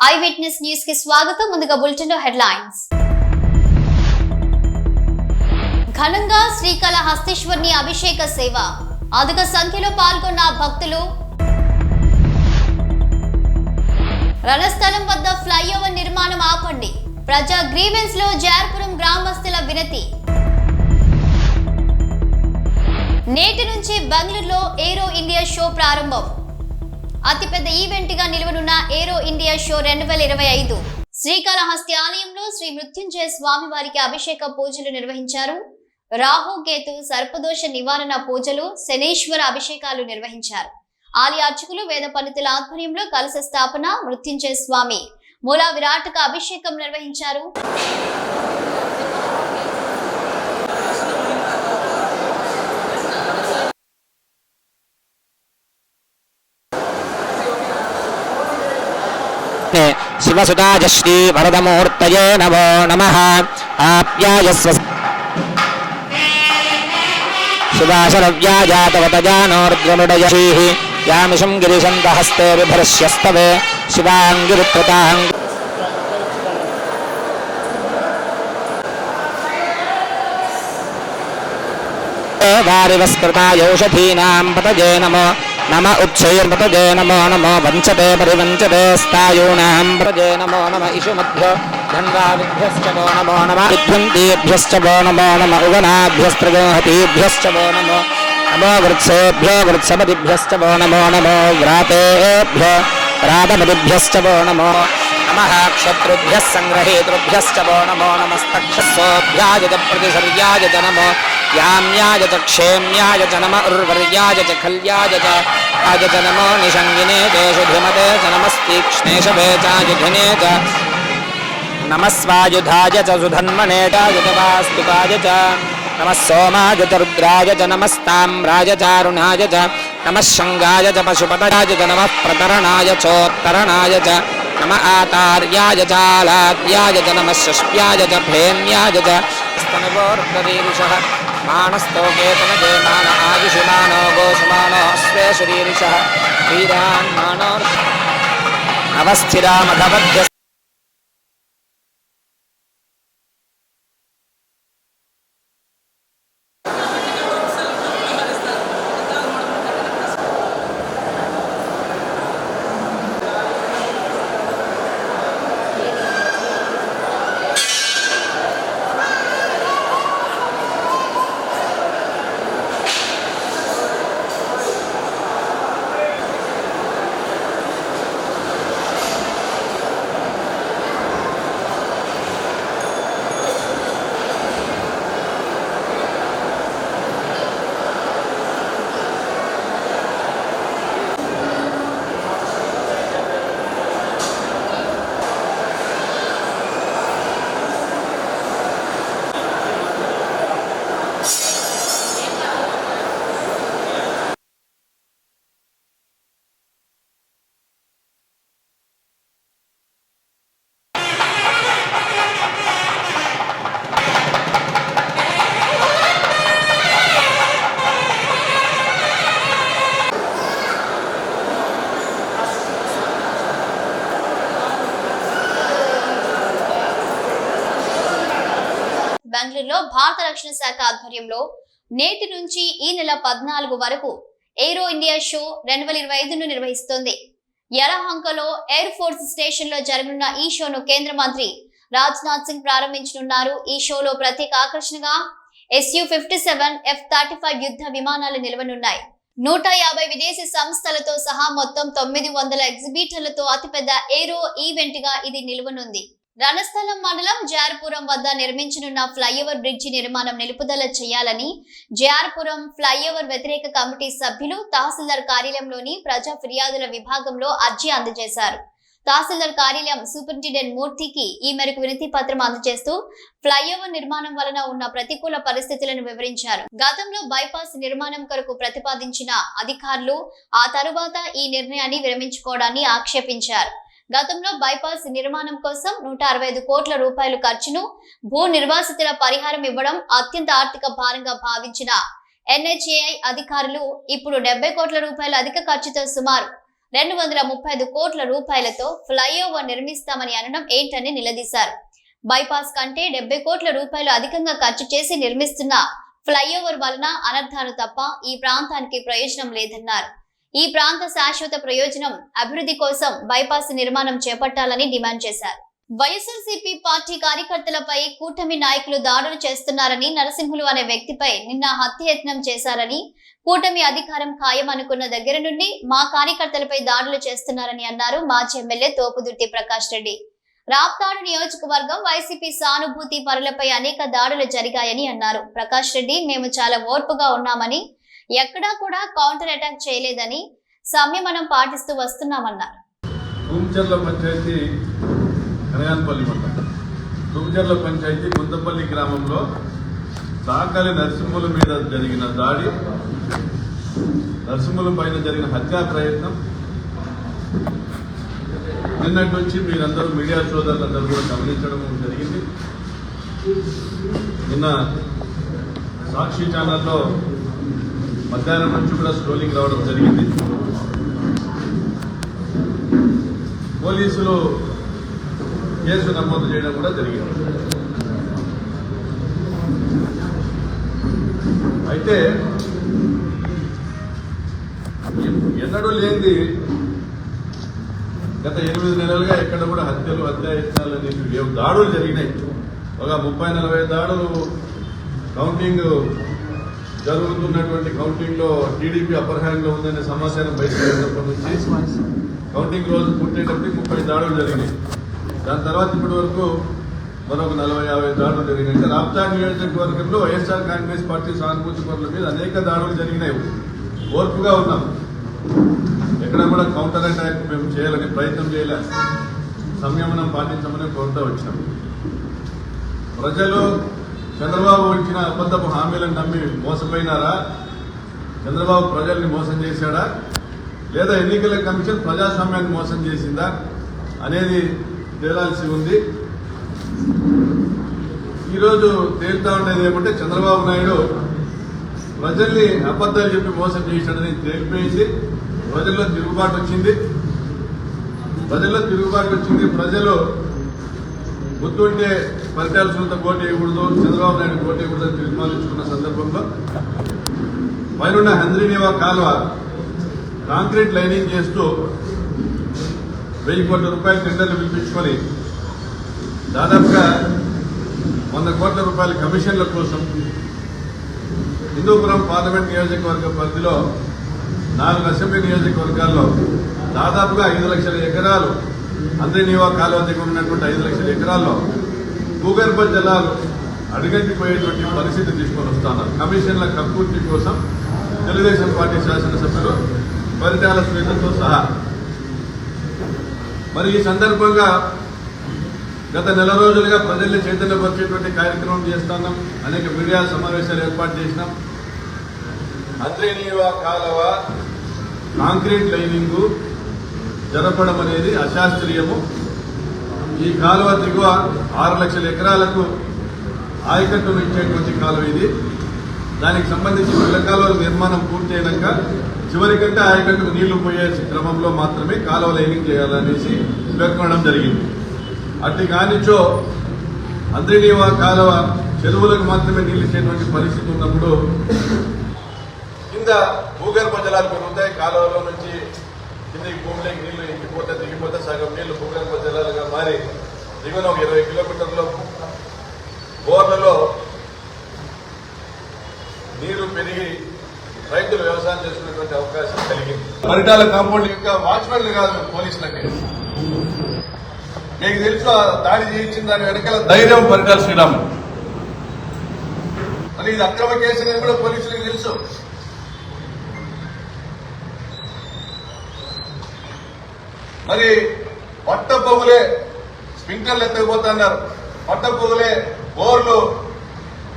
I witness news కి స్వాగతం. ముందుగా బులెటిన్ లో హెడ్లైన్స్. ఘనంగా శ్రీకాళహస్తీశ్వరుని అభిషేక సేవ, అధిక సంఖ్యలో పాల్గొన్న భక్తులు. రణస్థలం వద్ద ఫ్లైఓవర్ నిర్మాణం ఆపండి, ప్రజా గ్రీవెన్స్ లో జార్పురం గ్రామస్తుల వినతి. నేటి నుంచి బెంగళూరులో ఏరో ఇండియా షో ప్రారంభం. అతిపెద్ద ఈవెంట్ గా నిలవనున్న ఏరో ఇండియా షో 2025 శ్రీకాళహస్తి ఆలయంలో శ్రీ మృత్యుంజయ స్వామి వారికి అభిషేక పూజలు నిర్వహించారు. రాహు కేతు సర్పదోష నివారణ పూజలు, శనీశ్వర అభిషేకాలు నిర్వహించారు. ఆలయ అర్చకులు వేద పండితుల ఆధ్వర్యంలో కలశ స్థాపన, మృత్యుంజయ స్వామి మూల విరాటక అభిషేకం నిర్వహించారు. శివసుతాజ శ్రీ వరదమూర్తయే నమో నమః. ఆప్యాయస్వ శివాశరవ్యాజాతవతజానోర్ధ్వనుడయశీః యామిషం గిరిశంతహస్తే విభర్ష్యస్తవే శివాంగిరుత్రతాం వారివస్కృతాయౌషధీనాం పతజే నమో నమ ఉచ్చైర్పతజే నమో నమో వంచతే పరివంచతే స్థాయూనాం పతజే నమో నమ ఇషుమధ్యో ధన్వావిభ్యశ్చ వో నమో నమ విధ్వంతేభ్యశ్చ వో నమో నమ ఉగనాభ్యస్త్రజోహతీభ్యశ్చ వో నమో నమో వృత్సేభ్యో వృత్సమతిభ్యశ్చ వో నమో నమో వ్రాతేభ్యో వ్రాతమతిభ్యశ్చ వో నమో నమః క్షత్రుభ్యః సంగ్రహేతృభ్యశ్చ వో నమో నమస్తక్షస్సోభ్యాయ ప్రతిశర్యాయ నమో యామ్యాయ చ క్షేమ్యాయ చ నమ ఉర్వర్యాయ చ ఖల్యాయ చ నమో నిషంగినే దేశుధిమతే చ నమస్తీక్ష్ణేశవే చాయుధినే చ నమస్వాయుధాయ చ సుధన్మనేటాయ చ వాస్తుకాయ చ నమః సోమాయ చ రుద్రాయ చ నమస్తామ్రాయ చారుణాయ చ నమః శంగాయ చ పశుపతయాయ చ నమః ప్రతరణాయ చోత్తరణాయ చ నమ ఆతార్యాయ చాలాద్యాయ చ నమః షష్ప్యాయ చ భేన్యాయ చ స్తనవోర్ధరీరుషః మానస్తోకేతన జయమాన ఆయుషుమానో గోషమానో అశ్వే శరీరిషః వీరాన్ మానోర్ అవస్థిరామధవధ్య. బెంగళూరులో భారత రక్షణ శాఖ ఆధ్వర్యంలో నేటి నుంచి ఈ నెల 14 వరకు ఏరో ఇండియా షో 2025ను నిర్వహిస్తోంది. యలహంకలో ఎయిర్ ఫోర్స్ స్టేషన్ లో జరగనున్న ఈ షోను కేంద్ర మంత్రి రాజ్నాథ్ సింగ్ ప్రారంభించనున్నారు. ఈ షోలో ప్రత్యేక ఆకర్షణగా Su-57 F-35 యుద్ధ విమానాలు నిలవనున్నాయి. 150 విదేశీ సంస్థలతో సహా మొత్తం 900 ఎగ్జిబిటర్లతో అతిపెద్ద ఏరో ఈవెంట్ గా ఇది నిలవనుంది. రణస్థలం మండలం జార్పురం వద్ద నిర్మించనున్న ఫ్లైఓవర్ బ్రిడ్జి నిర్మాణం నిలుపుదల చేయాలని జార్పురం ఫ్లైఓవర్ వ్యతిరేక కమిటీ సభ్యులు తహసీల్దార్ కార్యాలయంలోని ప్రజా ఫిర్యాదుల విభాగంలో అర్జీ అందజేశారు. తహసీల్దార్ కార్యాలయం సూపరింటెండెంట్ మూర్తికి ఈ మేరకు వినతి పత్రం అందజేస్తూ ఫ్లైఓవర్ నిర్మాణం వలన ఉన్న ప్రతికూల పరిస్థితులను వివరించారు. గతంలో బైపాస్ నిర్మాణం కొరకు ప్రతిపాదించిన అధికారులు ఆ తరువాత ఈ నిర్ణయాన్ని విరమించుకోవడాన్ని ఆక్షేపించారు. గతంలో బైపాస్ నిర్మాణం కోసం 165 కోట్ల రూపాయలు ఖర్చును భూ నిర్వాసితుల పరిహారం ఇవ్వడం అత్యంత ఆర్థిక భారంగా భావించిన NHAI అధికారులు ఇప్పుడు 70 కోట్ల రూపాయల అధిక ఖర్చుతో సుమారు 235 కోట్ల రూపాయలతో ఫ్లైఓవర్ నిర్మిస్తామని అనడం ఏంటని నిలదీశారు. బైపాస్ కంటే 70 కోట్ల రూపాయలు అధికంగా ఖర్చు చేసి నిర్మిస్తున్న ఫ్లైఓవర్ వలన అనర్థాలు తప్ప ఈ ప్రాంతానికి ప్రయోజనం లేదన్నారు. ఈ ప్రాంత శాశ్వత ప్రయోజనం అభివృద్ధి కోసం బైపాస్ నిర్మాణం చేపట్టాలని డిమాండ్ చేశారు. వైఎస్ఆర్సీపీ పార్టీ కార్యకర్తలపై కూటమి నాయకులు దాడులు చేస్తున్నారని, నరసింహులు అనే వ్యక్తిపై నిన్న హత్యాయత్నం చేశారని, కూటమి అధికారం ఖాయం అనుకున్న దగ్గర నుండి మా కార్యకర్తలపై దాడులు చేస్తున్నారని అన్నారు. మాజీ ఎమ్మెల్యే తోపుదుర్తి ప్రకాష్ రెడ్డి. రాప్తాడు నియోజకవర్గం వైసీపీ సానుభూతి పరులపై అనేక దాడులు జరిగాయని అన్నారు. ప్రకాష్ రెడ్డి, మేము చాలా ఓర్పుగా ఉన్నామని, ఎక్కడా కూడా కౌంటర్ అటాక్ చేయలేదని, సంయమనం పాటిస్తూ వస్తున్నామన్నారు. కనయాన్పల్లి మండలం తుమ్చర్ల పంచాయతీ గుంతపల్లి గ్రామంలో సాకలి నరసింహుల మీద జరిగిన దాడి, నరసింహుల పైన జరిగిన హత్యా ప్రయత్నం నిన్నటి నుంచి మీరందరూ మీడియా సోదరులందరూ కూడా గమనించడం జరిగింది. నిన్న సాక్షి ఛానల్లో మధ్యాహ్నం నుంచి కూడా స్క్రోలింగ్ రావడం జరిగింది. పోలీసులు కేసు నమోదు చేయడం కూడా జరిగింది. అయితే ఎన్నడూ లేనిది గత 8 నెలలుగా ఎక్కడ కూడా హత్యాయత్నాలు అనేవి దాడులు జరిగినాయి. ఒక 30-40 దాడులు కౌంటింగ్ జరుగుతున్నటువంటి కౌంటింగ్ లో టీడీపీ అప్పర్ హ్యాండ్ లో ఉందనే సమాచారం బయటకు వచ్చినప్పటి నుంచి కౌంటింగ్ రోజు పూర్తయ్యేటప్పటికి 30 దాడులు జరిగినాయి. దాని తర్వాత ఇప్పటి వరకు మరొక 40-50 దాడులు జరిగినాయి. అంటే రాప్తాడు నియోజకవర్గంలో వైఎస్ఆర్ కాంగ్రెస్ పార్టీ సానుభూతి పరుల మీద అనేక దాడులు జరిగినాయి. ఓర్పుగా ఉన్నాం, ఎక్కడ కూడా కౌంటర్ అటాక్ మేము చేయాలని ప్రయత్నం చేయలే, సంయమనం పాటించమని కోరుతూ వచ్చినాం. ప్రజలు చంద్రబాబు ఇచ్చిన అబద్ధపు హామీలను నమ్మి మోసపోయినారా? చంద్రబాబు ప్రజల్ని మోసం చేశాడా, లేదా ఎన్నికల కమిషన్ ప్రజాస్వామ్యాన్ని మోసం చేసిందా అనేది తేలాల్సి ఉంది. ఈరోజు తేలుతా ఉండేది ఏమంటే చంద్రబాబు నాయుడు ప్రజల్ని అబద్దాలు చెప్పి మోసం చేశాడని తేలిపోయింది. ప్రజల్లో తిరుగుబాటు వచ్చింది. ప్రజలు గుర్తుంటే ఫలితాల సుంత కోటి ఇవ్వకూడదు, చంద్రబాబు నాయుడు కోటి ఇవ్వకూడదని తీర్మానించుకున్న సందర్భంలో పైన హంద్రీనివా కాలువ కాంక్రీట్ లైనింగ్ చేస్తూ 1000 కోట్ల రూపాయల టెండర్లు పిలిపించుకొని దాదాపుగా 100 కోట్ల రూపాయల కమిషన్ల కోసం హిందూపురం పార్లమెంట్ నియోజకవర్గ పరిధిలో 4 అసెంబ్లీ నియోజకవర్గాల్లో దాదాపుగా 5 లక్షల ఎకరాలు హంద్రీనివా కాలువ దగ్గర ఉన్నటువంటి 5 లక్షల ఎకరాల్లో భూగర్భ జలాలు అడుగంటిపోయేటువంటి పరిస్థితి తీసుకొని వస్తున్నారు. కమిషన్ల కక్కుర్తి కోసం తెలుగుదేశం పార్టీ శాసనసభ్యులు పరిటాల శ్వేతతో సహా. మరి ఈ సందర్భంగా గత నెల రోజులుగా ప్రజల్ని చైతన్యపరిచేటువంటి కార్యక్రమం చేస్తున్నాం. అనేక మీడియా సమావేశాలు ఏర్పాటు చేసినాం. హంద్రీనివా కాలువ కాంక్రీట్ లైనింగ్ జరపడం అనేది అశాస్త్రీయము. ఈ కాలువ దిగువ 6 లక్షల ఎకరాలకు ఆయకట్టును ఇచ్చేటువంటి కాలువ ఇది. దానికి సంబంధించి పిల్ల కాలువల నిర్మాణం పూర్తయినాక చివరికంటే ఆయకట్టుకు నీళ్లు పోయే క్రమంలో మాత్రమే కాలువ లైనింగ్ చేయాలనేసి పేర్కొనడం జరిగింది. అట్టి కానిచో హంద్రీనివా కాలువ చెరువులకు మాత్రమే నీళ్లు ఇచ్చేటువంటి పరిస్థితి ఉన్నప్పుడు కింద భూగర్భ జలాలు పెరుగుతాయి. కాలువలో నుంచి కిందకి భూమిలోకి నీళ్లు ఎక్కిపోతే దిగిపోతే సగం నీళ్లు భూగర్భ జలాలుగా మారి దిగున ఒక 20 కిలోమీటర్ల బోర్లలో నీరు పెరిగి రైతులు వ్యవసాయం చేసుకునేటువంటి అవకాశం కలిగింది. పరిటాల కాంపౌండ్ యొక్క వాచ్మెన్లు కాదు పోలీసులకి. మీకు తెలుసు దాడి చేయించిన దాని వెనకాల ధైర్యం పరిటాల శ్రీరాములు. మరి ఇది అక్రమ కేసు కూడా పోలీసులకు తెలుసు. మరి పట్ట పొగులే స్ప్రింక్లర్లు ఎత్తకపోతున్నారు, పట్ట పొగులే బోర్లు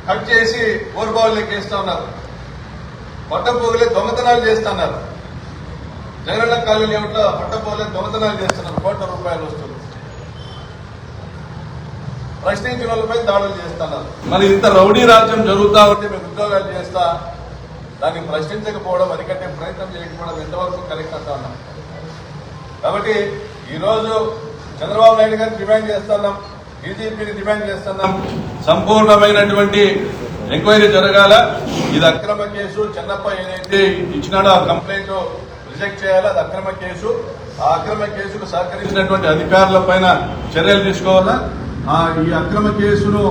కట్ చేసి బోర్ బావుల్లోకి వేస్తా ఉన్నారు, పట్ట పొగులే దొంగతనాలు చేస్తున్నారు. జగనన్న కాలనీ ఏమిటో పట్ట పొగులే దొంగతనాలు చేస్తున్నారు. కోట్ల రూపాయలు వస్తువులు ప్రశ్నించిన వాళ్ళపై దాడులు చేస్తున్నారు. మరి ఇంత రౌడీ రాజ్యం జరుగుతా ఉంటే మేము ఉద్యోగాలు చేస్తా దాన్ని ప్రశ్నించకపోవడం, అరికట్టే ప్రయత్నం చేయకపోవడం ఎంతవరకు కరెక్ట్ అంటా ఉన్నాం. కాబట్టి ఈరోజు చంద్రబాబు నాయుడు గారిని డిమాండ్ చేస్తున్నాం, డీజీపీని డిమాండ్ చేస్తున్నాం, సంపూర్ణమైనటువంటి ఎంక్వైరీ జరగాల. ఇది అక్రమ కేసు. చెన్నప్ప ఏదైతే ఇచ్చినాడో ఆ కంప్లైంట్ రిజెక్ట్ చేయాలి. అది అక్రమ కేసు. ఆ అక్రమ కేసుకు సహకరించినటువంటి అధికారుల పైన చర్యలు తీసుకోవాలా. ఈ అక్రమ కేసును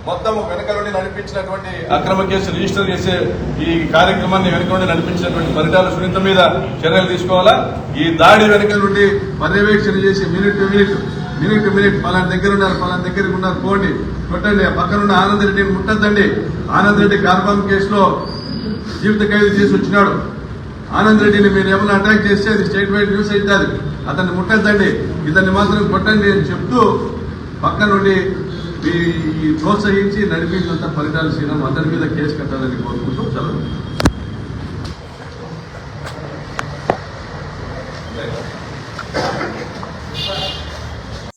మొత్తం వెనుక నుండి నడిపించినటువంటి అక్రమ కేసు రిజిస్టర్ చేసే ఈ కార్యక్రమాన్ని వెనుక నుండి నడిపించినటువంటి పరిటాల సునీత మీద చర్యలు తీసుకోవాలా. ఈ దాడి వెనుక నుండి పర్యవేక్షణ చేసి మినిట్ టు మినిట్ పలానా దగ్గర ఉన్నారు, పలానా దగ్గరికి ఉన్నారు, పోండి, కొట్టండి. పక్కనున్న ఆనంద్ రెడ్డిని ముట్టద్దండి. ఆనంద్ రెడ్డి కార్బామ్ కేసులో జీవిత ఖైదు చేసి వచ్చినాడు. ఆనంద్ రెడ్డిని మీరు ఏమైనా అటాక్ చేస్తే అది స్టేట్ వైడ్ న్యూస్ అవుతుంది. అతన్ని ముట్టద్దండి, ఇతన్ని మాత్రం కొట్టండి అని చెప్తూ పక్క నుండి ఈ ప్రోత్సహించి నడిపించినంత ఫలితాలు శ్రీరామ్ అతని మీద కేసు కట్టాలని కోరుకుంటూ సెలవు.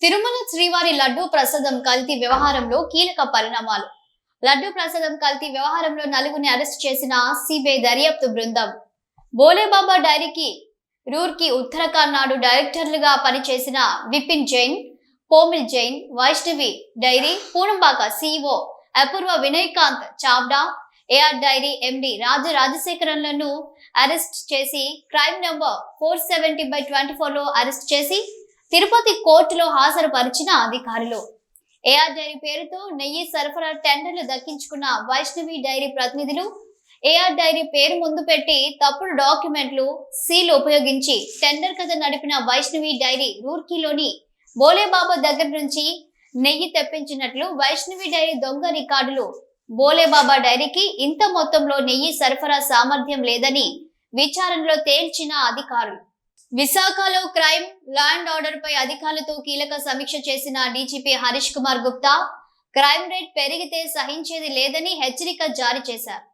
తిరుమల శ్రీవారి లడ్డూ ప్రసాదం కల్తీ వ్యవహారంలో కీలక పరిణామాలు. లడ్డూ ప్రసాదం కల్తీ వ్యవహారంలో నలుగురిని అరెస్టు చేసిన సిబిఐ దర్యాప్తు బృందం. బోలేబాబా డైరీకి రూర్కీ ఉత్తరాఖండ్ నాడు డైరెక్టర్లుగా పనిచేసిన విపిన్ జైన్, పోమిల్ జైన్, వైష్ణవి డైరీ పూనంబాక CEO Apoorva Vinaykant Chavda, AR dairy MD రాజశేఖరన్లను అరెస్ట్ చేసి క్రైమ్ నంబర్ 470/24 లో అరెస్ట్ చేసి తిరుపతి కోర్టులో హాజరుపరిచిన అధికారులు. ఏఆర్ డైరీ పేరుతో నెయ్యి సరఫరా టెండర్లు దక్కించుకున్న వైష్ణవి డైరీ ప్రతినిధులు ఏఆర్ డైరీ పేరు ముందు పెట్టి తప్పుడు డాక్యుమెంట్లు, సీల్ ఉపయోగించి టెండర్ కథ నడిపిన వైష్ణవి డైరీ రూర్కీలోని బోలేబాబా దగ్గర నుంచి నెయ్యి తెప్పించినట్లు వైష్ణవి డైరీ దొంగ రికార్డులు. బోలేబాబా డైరీకి ఇంత మొత్తంలో నెయ్యి సరఫరా సామర్థ్యం లేదని విచారణలో తేల్చిన అధికారులు. విశాఖలో క్రైమ్, లా అండ్ ఆర్డర్ పై అధికారులతో కీలక సమీక్ష చేసిన DGP Harish Kumar Gupta crime rate పెరిగితే సహించేది లేదని హెచ్చరిక జారీ చేశారు.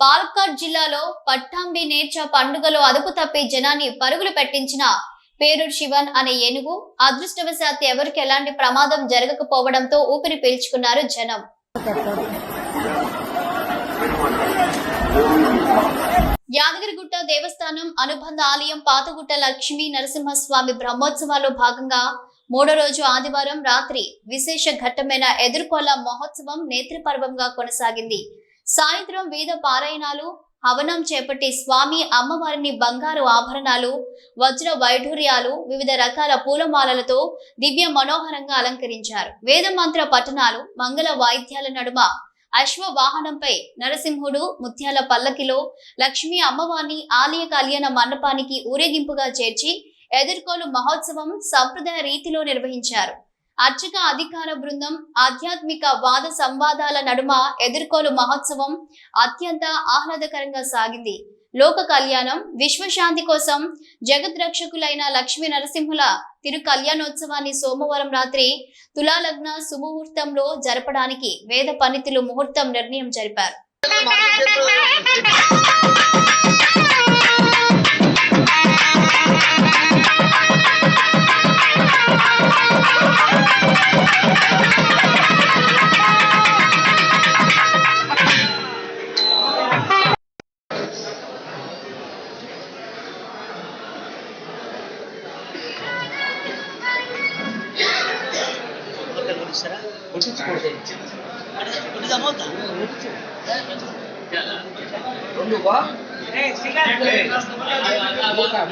పాలక్కాడ్ జిల్లాలో పట్టాంబి నేర్చ పండుగలో అదుపు తప్పి జనాన్ని పరుగులు పెట్టించిన పేరూర్ శివన్ అనే ఏనుగు. అదృష్టవశాత్తు ఎవరికి ఎలాంటి ప్రమాదం జరగకపోవడంతో ఊపిరి పీల్చుకున్నారు జనం. యాదగిరిగుట్ట దేవస్థానం అనుబంధ ఆలయం పాతగుట్ట లక్ష్మీ నరసింహస్వామి బ్రహ్మోత్సవాల్లో భాగంగా మూడో రోజు ఆదివారం రాత్రి విశేష ఘట్టమైన ఎదుర్కోల మహోత్సవం నేత్రపర్వంగా కొనసాగింది. సాయంత్రం వేద పారాయణాలు, హవనం చేపట్టి స్వామి అమ్మవారిని బంగారు ఆభరణాలు, వజ్ర వైఢూర్యాలు, వివిధ రకాల పూలమాలలతో దివ్య మనోహరంగా అలంకరించారు. వేద మంత్ర పఠనాలు, మంగళ వాయిద్యాల నడుమ అశ్వ వాహనంపై నరసింహుడు ముత్యాల పల్లకిలో లక్ష్మీ అమ్మవారిని ఆలయ కళ్యాణ మండపానికి ఊరేగింపుగా చేర్చి ఎదుర్కోలు మహోత్సవం సంప్రదాయ రీతిలో నిర్వహించారు. అర్చక అధికార బృందం ఆధ్యాత్మిక వాద సంవాదాల నడుమ ఎదుర్కోలు మహోత్సవం అత్యంత ఆహ్లాదకరంగా సాగింది. లోక కళ్యాణం, విశ్వశాంతి కోసం జగద్రక్షకులైన లక్ష్మీ నరసింహుల తిరు కళ్యాణోత్సవాన్ని సోమవారం రాత్రి తులాలగ్న సుముహూర్తంలో జరపడానికి వేద పండితులు ముహూర్తం నిర్ణయం జరిపారు.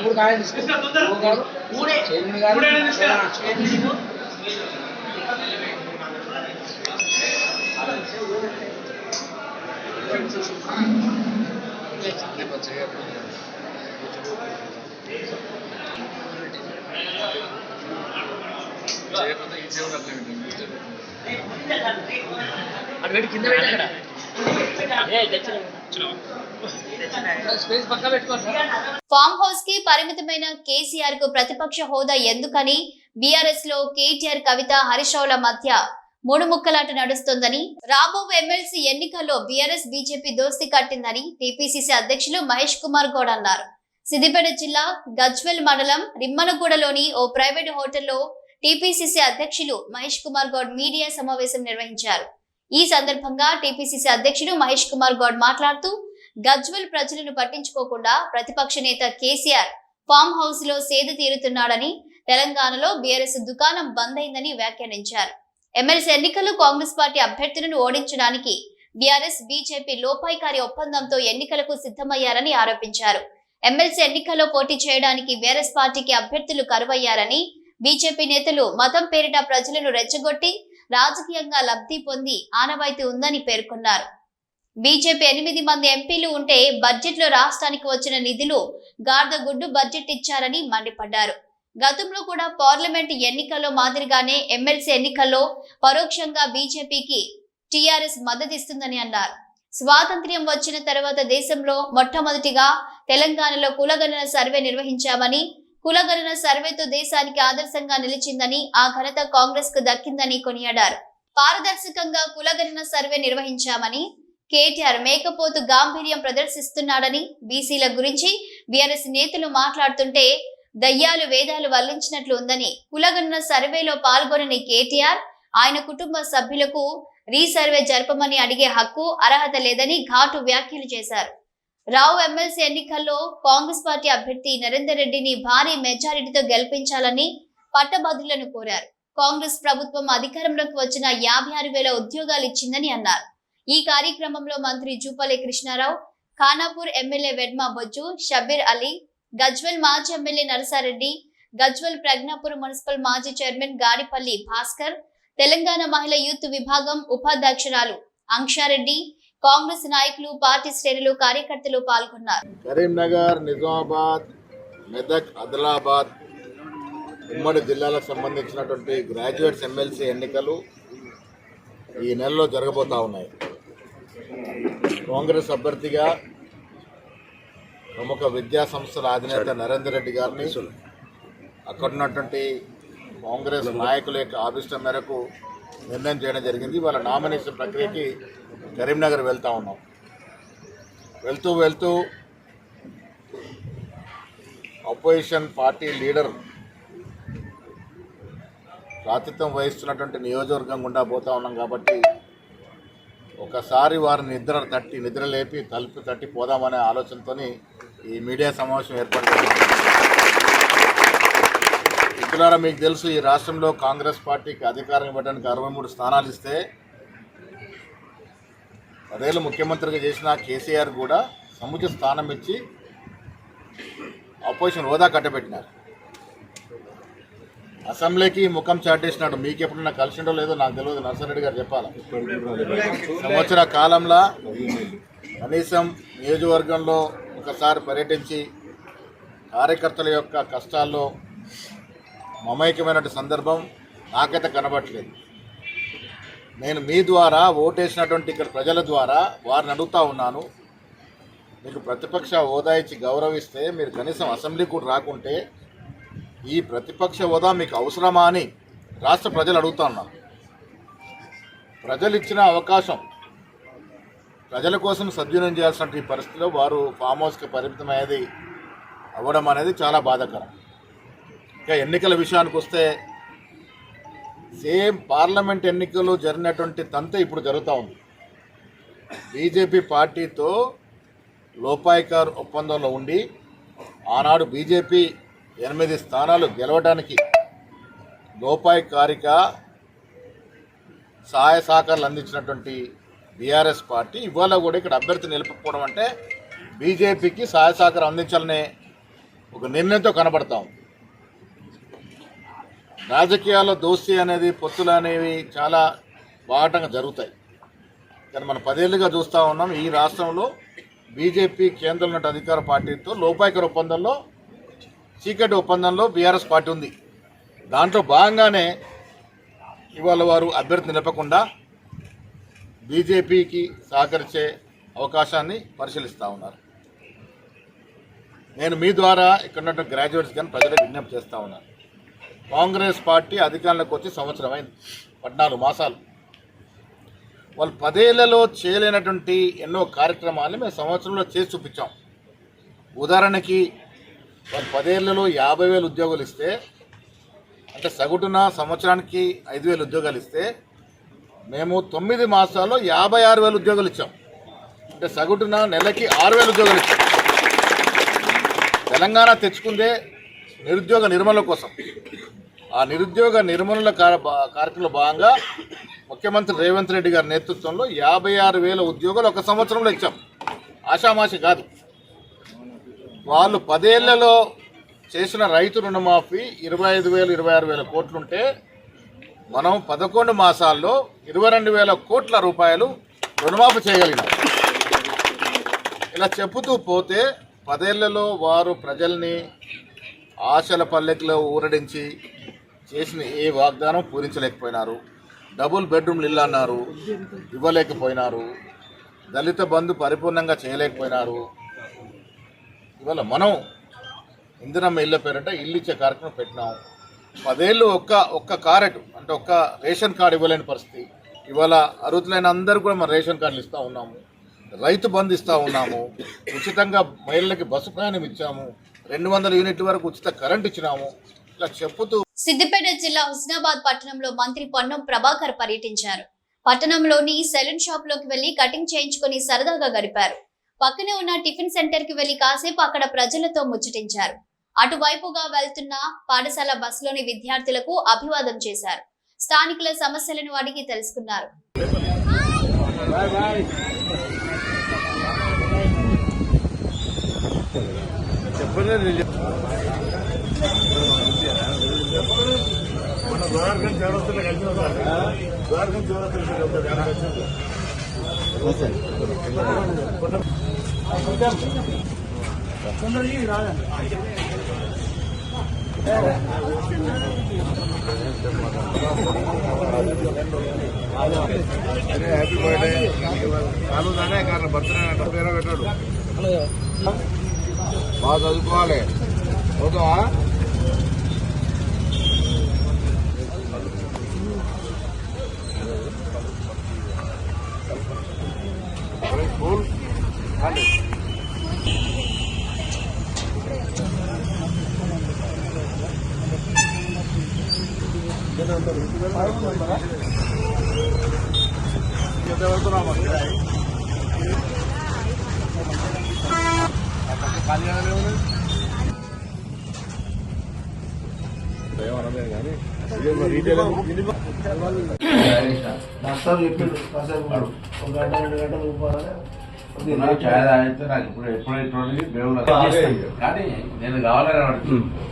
మూడు కాయలు తీసుకో ఫామ్ హౌస్ కి పరిమితమైన కేసీఆర్ కు ప్రతిపక్ష హోదా ఎందుకని బీఆర్ఎస్ లో కేటీఆర్, కవిత, హరీష్ రావుల మధ్య మూడు ముక్కలాట నడుస్తోందని, రాబోయే ఎమ్మెల్సీ ఎన్నికల్లో బీఆర్ఎస్ బీజేపీ దోస్తీ కట్టిందని టీపీసీసీ అధ్యక్షులు మహేష్ కుమార్ గౌడ్ అన్నారు. సిద్దిపేట జిల్లా గజ్వెల్ మండలం రిమ్మనగూడలోని ఓ ప్రైవేట్ హోటల్లో టీపీసీసీ అధ్యక్షులు మహేష్ కుమార్ గౌడ్ మీడియా సమావేశం నిర్వహించారు. ఈ సందర్భంగా టీపీసీసీ అధ్యక్షుడు మహేష్ కుమార్ గౌడ్ మాట్లాడుతూ, గజ్వెల్ ప్రజలను పట్టించుకోకుండా ప్రతిపక్ష నేత కేసీఆర్ ఫామ్ హౌస్ లో సేద తీరుతున్నాడని, తెలంగాణలో బీఆర్ఎస్ దుకాణం బంద్ అయిందని వ్యాఖ్యానించారు. ఎమ్మెల్సీ ఎన్నికల్లో కాంగ్రెస్ పార్టీ అభ్యర్థులను ఓడించడానికి బీఆర్ఎస్ బీజేపీ లోపాయికారి ఒప్పందంతో ఎన్నికలకు సిద్ధమయ్యారని ఆరోపించారు. ఎమ్మెల్సీ ఎన్నికల్లో పోటీ చేయడానికి బీఆర్ఎస్ పార్టీకి అభ్యర్థులు కరువయ్యారని, బీజేపీ నేతలు మతం పేరిట ప్రజలను రెచ్చగొట్టి రాజకీయంగా లబ్ధి పొంది ఆనవాయితీ ఉందని పేర్కొన్నారు. బీజేపీ 8 మంది ఎంపీలు ఉంటే బడ్జెట్ లో రాష్ట్రానికి వచ్చిన నిధులు గార్దగుడ్డు బడ్జెట్ ఇచ్చారని మండిపడ్డారు. గతంలో కూడా పార్లమెంట్ ఎన్నికల్లో మాదిరిగానే ఎమ్మెల్సీ ఎన్నికల్లో పరోక్షంగా బీజేపీకి టీఆర్ఎస్ మద్దతిస్తుందని అన్నారు. స్వాతంత్ర్యం వచ్చిన తర్వాత దేశంలో మొట్టమొదటిగా తెలంగాణలో కులగణన సర్వే నిర్వహించామని, కులగణన సర్వేతో దేశానికి ఆదర్శంగా నిలిచిందని, ఆ ఘనత కాంగ్రెస్ కు దక్కిందని కొనియాడారు. పారదర్శకంగా కులగణన సర్వే నిర్వహించామని, కేటీఆర్ మేకపోతు గాంభీర్యం ప్రదర్శిస్తున్నాడని, బీసీల గురించి బీఆర్ఎస్ నేతలు మాట్లాడుతుంటే దయ్యాలు వేదాలు వల్లించినట్లు ఉందని, కులగణన సర్వేలో పాల్గొనని కేటీఆర్, ఆయన కుటుంబ సభ్యులకు రీసర్వే జరపమని అడిగే హక్కు, అర్హత లేదని ఘాటు వ్యాఖ్యలు చేశారు. రావు ఎమ్మెల్సీ ఎన్నికల్లో కాంగ్రెస్ పార్టీ అభ్యర్థి నరేందర్ రెడ్డిని భారీ మెజారిటీతో గెలిపించాలని పట్టభద్రులను కోరారు. కాంగ్రెస్ ప్రభుత్వం అధికారంలోకి వచ్చిన 56,000 ఉద్యోగాలు ఇచ్చిందని అన్నారు. ఈ కార్యక్రమంలో మంత్రి జూపల్లి కృష్ణారావు, ఖానాపూర్ ఎమ్మెల్యే వెడ్మా బొజ్జు, షబీర్ అలీ, గజ్వెల్ మాజీ ఎమ్మెల్యే నరసారెడ్డి, గజ్వెల్ ప్రజ్ఞాపూర్ మున్సిపల్ మాజీ చైర్మన్ గాడిపల్లి భాస్కర్, తెలంగాణ మహిళా యూత్ విభాగం ఉపాధ్యక్షురాలు అంక్షారెడ్డి, కాంగ్రెస్ నాయకులు, పార్టీ శ్రేణులు, కార్యకర్తలు పాల్గొన్నారు. కరీంనగర్, నిజామాబాద్, మెదక్, ఆదిలాబాద్ ఉమ్మడి జిల్లాలకు సంబంధించినటువంటి గ్రాడ్యుయేట్స్ ఎమ్మెల్సీ ఎన్నికలు ఈ నెలలో జరగబోతా ఉన్నాయి. కాంగ్రెస్ అభ్యర్థిగా ప్రముఖ విద్యా సంస్థల అధినేత నరేందర్ రెడ్డి గారిని అక్కడున్నటువంటి కాంగ్రెస్ నాయకుల యొక్క ఆభిష్టం మేరకు నిర్ణయం చేయడం జరిగింది. వాళ్ళ నామినేషన్ ప్రక్రియకి కరీంనగర్ వెళ్తూ ఉన్నాం. వెళ్తూ అపోజిషన్ పార్టీ లీడర్ ప్రాతినిధ్యం వహిస్తున్నటువంటి నియోజకవర్గం గుండా పోతా ఉన్నాం కాబట్టి ఒకసారి వారిని నిద్ర లేపి తలుపు తట్టి పోదామనే ఆలోచనతో ఈ మీడియా సమావేశం ఏర్పాటు చేసింది. మిత్రులారా, మీకు తెలుసు, ఈ రాష్ట్రంలో కాంగ్రెస్ పార్టీకి అధికారం ఇవ్వడానికి 63 స్థానాలు ఇస్తే 10 ఏళ్ళు ముఖ్యమంత్రిగా చేసిన కేసీఆర్ కూడా సముచిత స్థానం ఇచ్చి అపోజిషన్ హోదా కట్టబెట్టినారు. అసెంబ్లీకి ముఖం చాటేసినాడు. మీకు ఎప్పుడన్నా కలిసిండో లేదో నాకు తెలియదు, నర్సారెడ్డి గారు చెప్పాలి. సంవత్సర కాలంలో కనీసం నియోజకవర్గంలో ఒకసారి పర్యటించి కార్యకర్తల యొక్క కష్టాల్లో మమైకమైనటువంటి సందర్భం నాకైతే కనబడట్లేదు. నేను మీ ద్వారా ఓటేసినటువంటి ఇక్కడ ప్రజల ద్వారా వారిని అడుగుతూ ఉన్నాను, మీకు ప్రతిపక్ష హోదా ఇచ్చి గౌరవిస్తే మీరు కనీసం అసెంబ్లీ కూడా రాకుంటే ఈ ప్రతిపక్ష హోదా మీకు అవసరమా అని రాష్ట్ర ప్రజలు అడుగుతూ ఉన్నారు. ప్రజలు ఇచ్చిన అవకాశం ప్రజల కోసం సద్వినియోగం చేయాల్సిన ఈ పరిస్థితిలో వారు ఫామ్ హౌస్కి పరిమితమయ్యేది అవ్వడం అనేది చాలా బాధాకరం. ఇంకా ఎన్నికల విషయానికి వస్తే సేమ్ పార్లమెంట్ ఎన్నికలు జరిగినటువంటి తంతు ఇప్పుడు జరుగుతూ ఉంది. బీజేపీ పార్టీతో లోపాయికార్ ఒప్పందంలో ఉండి ఆనాడు బీజేపీ 8 స్థానాలు గెలవడానికి లోపాయికారిక సహాయ సహకారాలు అందించినటువంటి బీఆర్ఎస్ పార్టీ ఇవాళ కూడా ఇక్కడ అభ్యర్థి నిలుపుకోవడం అంటే బీజేపీకి సహాయ సహకారం అందించాలనే ఒక నిర్ణయంతో కనబడతాం. రాజకీయాల్లో దోస్తీ అనేది, పొత్తులు అనేవి చాలా బాటంగా జరుగుతాయి. కానీ మనం 10 ఏళ్ళుగా చూస్తూ ఉన్నాం ఈ రాష్ట్రంలో బీజేపీ కేంద్రంలో ఉన్న అధికార పార్టీతో లోపాయకర ఒప్పందంలో చీకటి ఒప్పందంలో బీఆర్ఎస్ పార్టీ ఉంది. దాంట్లో భాగంగానే ఇవాళ వారు అభ్యర్థి నిలపకుండా బీజేపీకి సహకరించే అవకాశాన్ని పరిశీలిస్తూ ఉన్నారు. నేను మీ ద్వారా ఇక్కడ ఉన్న గ్రాడ్యుయేట్స్ కానీ ప్రజలకు విజ్ఞప్తి చేస్తూ ఉన్నాను. కాంగ్రెస్ పార్టీ అధికారంలోకి వచ్చి సంవత్సరం అయింది, 14 మాసాలు. వాళ్ళు 10 ఏళ్లలో చేయలేనటువంటి ఎన్నో కార్యక్రమాలు మేము సంవత్సరంలో చేసి చూపించాం. ఉదాహరణకి వాళ్ళు 10 ఏళ్లలో 50,000 ఉద్యోగాలు ఇస్తే, అంటే సగటున సంవత్సరానికి 5,000 ఉద్యోగాలు ఇస్తే, మేము 9 మాసాల్లో 56,000 ఉద్యోగాలు ఇచ్చాం. అంటే సగటున నెలకి 6,000 ఉద్యోగాలు ఇచ్చాం. తెలంగాణ తెచ్చుకుందే నిరుద్యోగ నిర్మూలన కోసం. ఆ నిరుద్యోగ నిర్మూలన కార్యక్రమంలో భాగంగా ముఖ్యమంత్రి రేవంత్ రెడ్డి గారి నేతృత్వంలో 56,000 ఉద్యోగాలు ఒక సంవత్సరంలో ఇచ్చాం. ఆషామాషి కాదు. వాళ్ళు 10 ఏళ్లలో చేసిన రైతు రుణమాఫీ 25,000 26,000 కోట్లుంటే మనం 11 మాసాల్లో 22,000 కోట్ల రూపాయలు రుణమాఫీ చేయగలిగినాం. ఇలా చెబుతూ పోతే 10 ఏళ్లలో వారు ప్రజల్ని ఆశల పల్లెకిలో ఊరడించి చేసిన ఏ వాగ్దానం పూరించలేకపోయినారు. డబుల్ బెడ్రూమ్లు ఇల్లు అన్నారు, ఇవ్వలేకపోయినారు. దళిత బంధు పరిపూర్ణంగా చేయలేకపోయినారు. ఇవాళ మనం ఇందిరమ్మ ఇళ్ళ పేరంటే ఇల్లు ఇచ్చే కార్యక్రమం పెట్టినాం. 10 ఏళ్ళు ఒక్క కార్డు అంటే ఒక్క రేషన్ కార్డు ఇవ్వలేని పరిస్థితి. ఇవాళ అర్హులైన అందరూ కూడా మనం రేషన్ కార్డులు ఇస్తూ ఉన్నాము. రైతు బంధు ఇస్తూ ఉన్నాము. ఉచితంగా మహిళలకి బస్సు ప్రయాణం ఇచ్చాము. 200 యూనిట్ల వరకు ఉచిత కరెంట్ ఇచ్చినాము. ఇలా చెప్పుతూ సిద్దిపేట జిల్లా హుస్నాబాద్ పట్టణంలో మంత్రి పొన్నం ప్రభాకర్ పర్యటించారు. పట్టణంలోని సెలూన్ షాప్ లోకి వెళ్లి కటింగ్ చేయించుకుని సరదాగా గడిపారు. పక్కనే ఉన్న టిఫిన్ సెంటర్ కి వెళ్లి కాసేపు అక్కడ ప్రజలతో ముచ్చటించారు. అటువైపుగా వెళ్తున్న పాఠశాల బస్సులోని విద్యార్థులకు అభివాదం చేశారు. స్థానికుల సమస్యలను అడిగి తెలుసుకున్నారు. హ్యాపీ బర్త్డే చాలు దానే కానీ బర్త్డే అంటే పేరు పెట్టాడు. బాగా చదువుకోవాలి. ఓకేవా? స్కూల్ ఛాయ్ తాగితే నాకు ఇప్పుడు ఎప్పుడైతే దేవుళ్ళు కానీ నేను కావాలని అడుగుతున్నాను.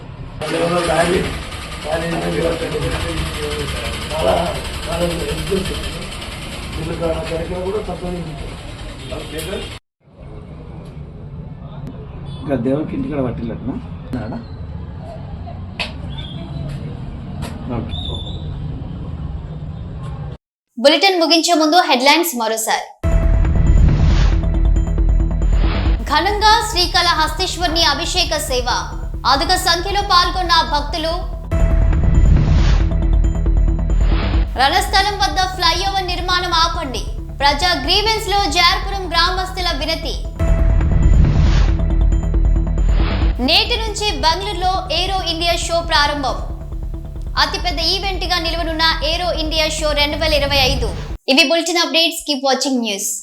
ఇంకా దేవునికి ఇంటికాడ పట్టిల్లట్నా? బులెటిన్ ముగించే ముందు హెడ్లైన్స్ మరోసారి. ఘనంగా శ్రీకాళహస్తీశ్వరుని అభిషేక సేవ, అధిక సంఖ్యలో పాల్గొన్న భక్తులు. రణస్థలం వద్ద ఫ్లైఓవర్ నిర్మాణం ఆపండి, ప్రజా గ్రీవెన్స్ లో జార్పురం గ్రామస్తుల వినతి. నేటి నుంచి బెంగళూరులో ఏరో ఇండియా షో ప్రారంభం. అతిపెద్ద ఈవెంట్ గా నిలవనున్న ఏరో ఇండియా షో 2025. ఇవి bulletin updates. Keep watching news.